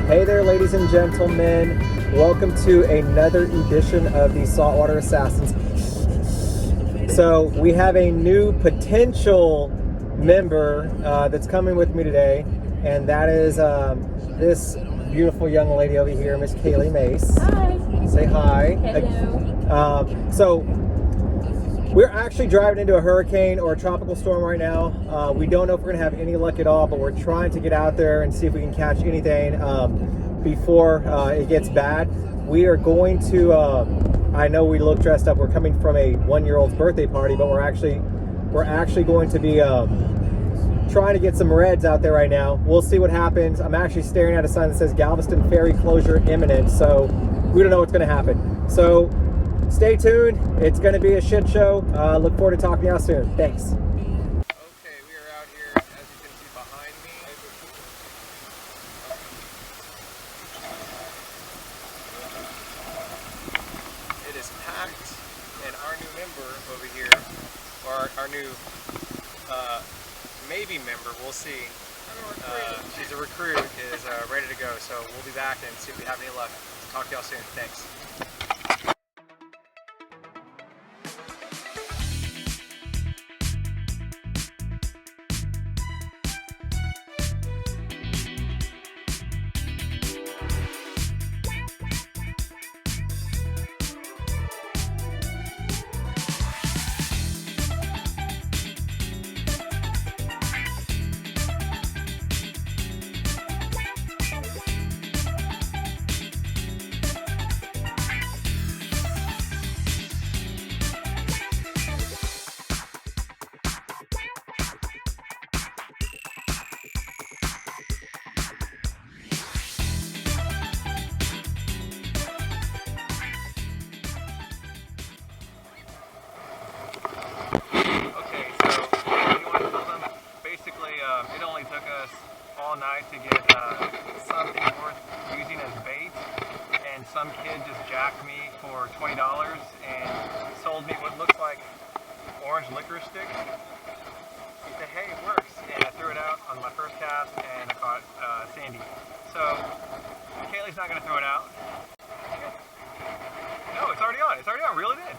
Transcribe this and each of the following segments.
Hey there, ladies and gentlemen. Welcome to another edition of the Saltwater Assassins. So we have a new potential member that's coming with me today, and that is this beautiful young lady over here, Miss Kaylee Mace. Hi. Say hi. Hello. So we're actually driving into a hurricane or a tropical storm right now. We don't know if we're going to have any luck at all, but we're trying to get out there and see if we can catch anything before it gets bad. We are going to, I know we look dressed up. We're coming from a 1-year-old's birthday party, but we're actually going to be trying to get some reds out there right now. We'll see what happens. I'm actually staring at a sign that says Galveston ferry closure imminent, so we don't know what's going to happen. So stay tuned. It's going to be a shit show. Look forward to talking to y'all soon. Thanks. Okay, we are out here, as you can see behind me. It is packed, and our new member over here, or our new maybe member, we'll see. She's a recruit, is ready to go. So we'll be back and see if we have any luck. Talk to y'all soon. Thanks. It only took us all night to get something worth using as bait, and some kid just jacked me for $20 and sold me what looks like orange licorice stick. He said, hey, it works, and I threw it out on my first cast and I caught Sandy. So Kaylee's not going to throw it out. No, it's already on. It's already on. Reel it in.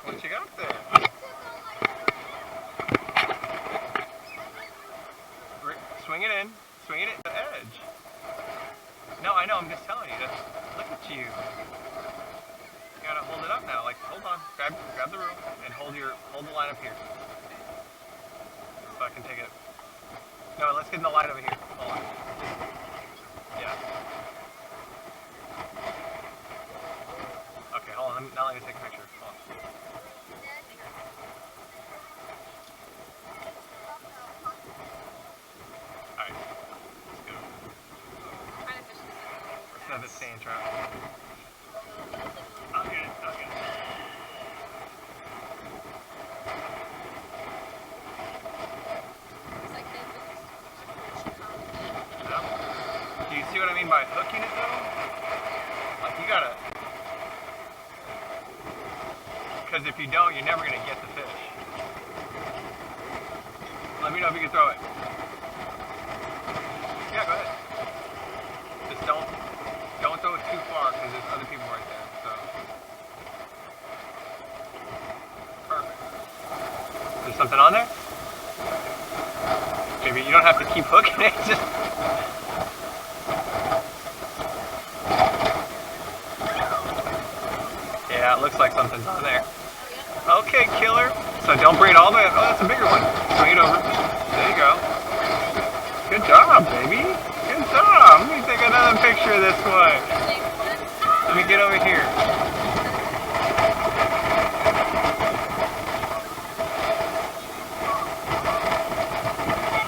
What you got there? Swing it in. Swing it at the edge. No, I know. I'm just telling you. Look at you. You gotta hold it up now. Like, hold on. Grab the reel and hold the line up here. So I can take it. No, let's get in the light over here. Hold on. Yeah. Okay, hold on. Now let me take a picture. Hold on. The Sandtrout. I'll get it. No? Do you see what I mean by hooking it though? Like you gotta, because if you don't, you're never gonna get the fish. Let me know if you can throw it. Yeah, go ahead. Just don't throw it too far because there's other people right there. So perfect. There's something on there? Maybe you don't have to keep hooking it. Just yeah, it looks like something's on there. Okay, killer. So don't bring it all the way up. Oh, that's a bigger one. Bring it over. There you go. Good job, baby. Good job. Let me take another picture of this one. Let me get over here.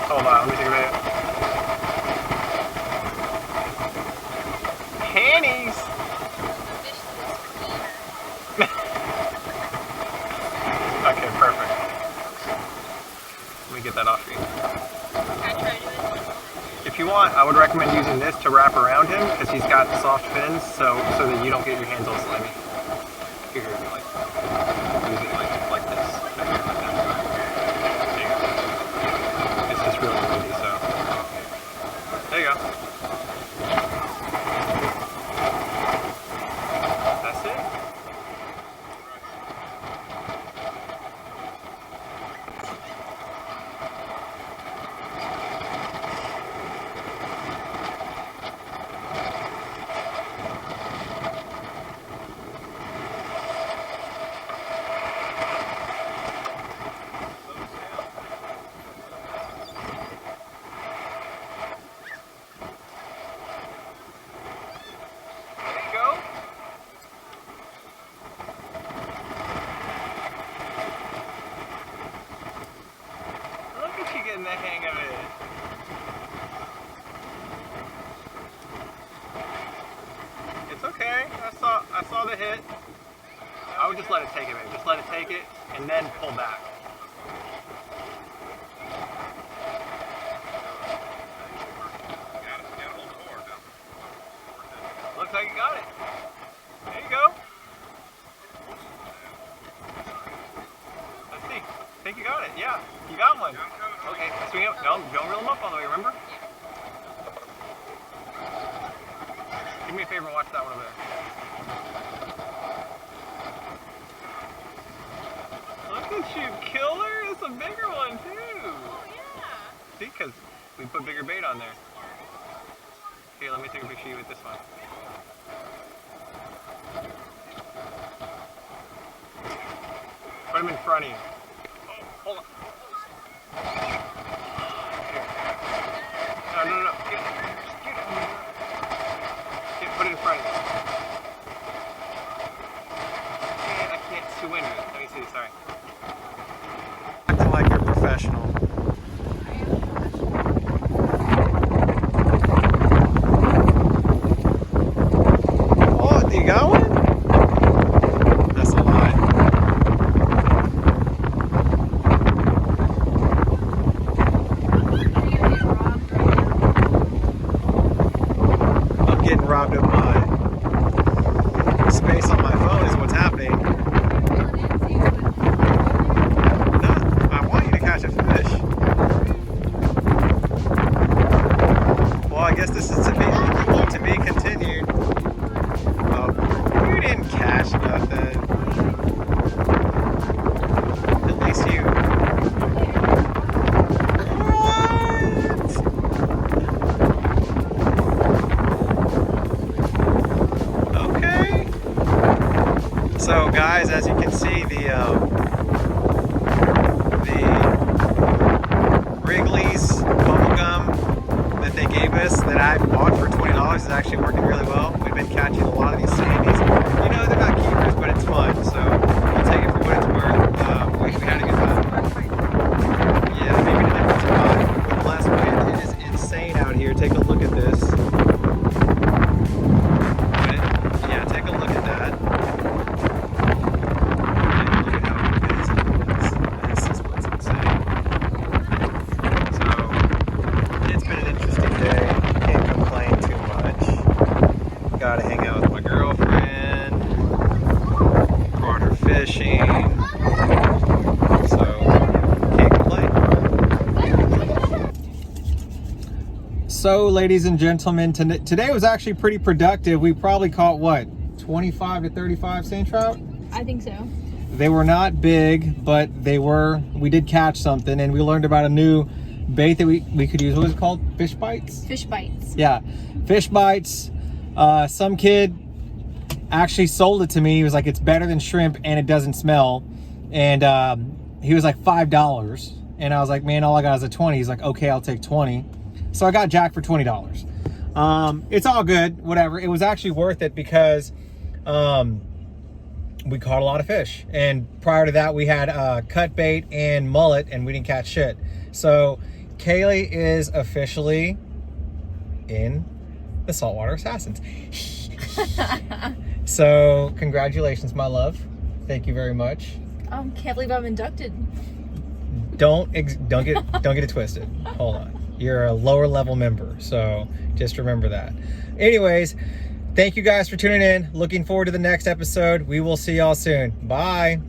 Hold on, let me take a video. Panties! Okay, perfect. Let me get that off you. If you want, I would recommend using this to wrap around him because he's got soft fins, so that you don't get your hands all slimy. Here, like, use it like this. There you go. the hang of it. It's okay. I saw the hit. I would just let it take it, man. Just let it take it and then pull back. Looks like you got it. There you go. Let's see. I think you got it. Yeah, you got one. Okay, swing up. No, don't reel them up all the way, remember? Do me a favor and watch that one over there. Look at you, killer! It's a bigger one too! Oh yeah! See, because we put bigger bait on there. Here, let me take a picture of you with this one. Put him in front of you. Oh, hold on. Here. No. Get it. Okay, put it in front of you. I can't swim it. Let me see, sorry. Acting like you're professional. Oh, you got one? That's a lie. I'm getting robbed of my space on my phone is what's happening. No, I want you to catch a fish. Well, I guess this is to be continued. You didn't catch nothing. At least you. What? Okay. So, guys, as you can see, the Wrigley's bubblegum that they gave us that I bought for $20 is actually working really well. We've been catching a lot of these Sandies. You know, they're not keepers, but it's fun, so we'll take it for what it's worth. We had a good time. Yeah, maybe not much fun. With less wind, it is insane out here. Take a look at this. Yeah, take a look at that. This is what's insane. So, it's been an interesting day. Can't complain too much. Gotta hang out with my girlfriend. Brought her fishing. So, can't complain. So, ladies and gentlemen, today was actually pretty productive. We probably caught, what, 25 to 35 Sandtrout? I think so. They were not big, but we did catch something, and we learned about a new bait that we could use. What was it called? Fish bites? Fish bites. Yeah, fish bites. Some kid actually sold it to me. He was like, it's better than shrimp and it doesn't smell. And he was like $5. And I was like, man, all I got is a 20. He's like, okay, I'll take 20. So I got Jack for $20. It's all good, whatever. It was actually worth it because we caught a lot of fish. And prior to that, we had cut bait and mullet, and we didn't catch shit. So Kaylee is officially in the Saltwater Assassins. So congratulations, my love. Thank you very much. Can't believe I'm inducted. Don't get it twisted. Hold on. You're a lower level member, so just remember that. Anyways, thank you guys for tuning in. Looking forward to the next episode. We will see y'all soon. Bye.